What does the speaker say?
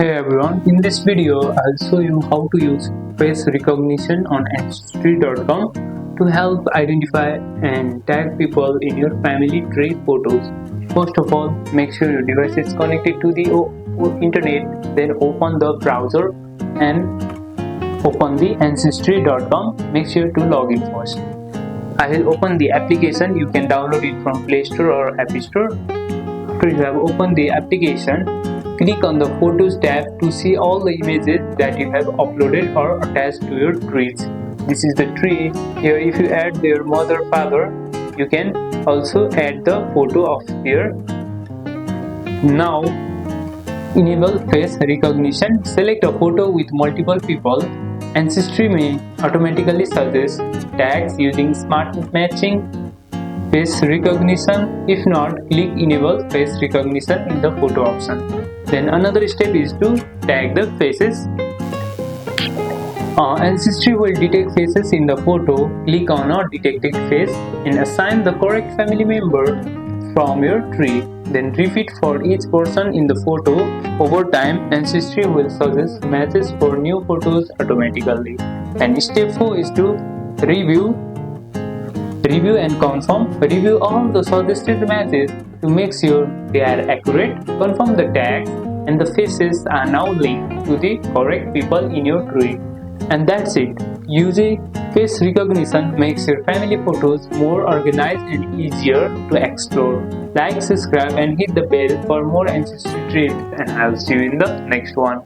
Hey everyone, in this video I'll show you how to use face recognition on Ancestry.com to help identify and tag people in your family tree photos. First of all, make sure your device is connected to the internet, then open the browser and open the Ancestry.com. Make sure to log in first. I will open the application. You can download it from Play Store or App Store. After you have opened the application, click on the Photos tab to see all the images that you have uploaded or attached to your trees. This is the tree. Here if you add their mother, father, you can also add the photo of their. Now enable face recognition. Select a photo with multiple people. Ancestry may automatically suggest tags using smart matching face recognition. If not, click enable face recognition in the photo option. Then another step is to tag the faces. Ancestry will detect faces in the photo. Click on a detected face and assign the correct family member from your tree. Then repeat for each person in the photo. Over time, Ancestry will suggest matches for new photos automatically. And step 4 is to review and confirm. Review all the suggested matches to make sure they are accurate. Confirm the tags and the faces are now linked to the correct people in your tree. And that's it. Using face recognition makes your family photos more organized and easier to explore. Like, subscribe and hit the bell for more ancestry tips, and I'll see you in the next one.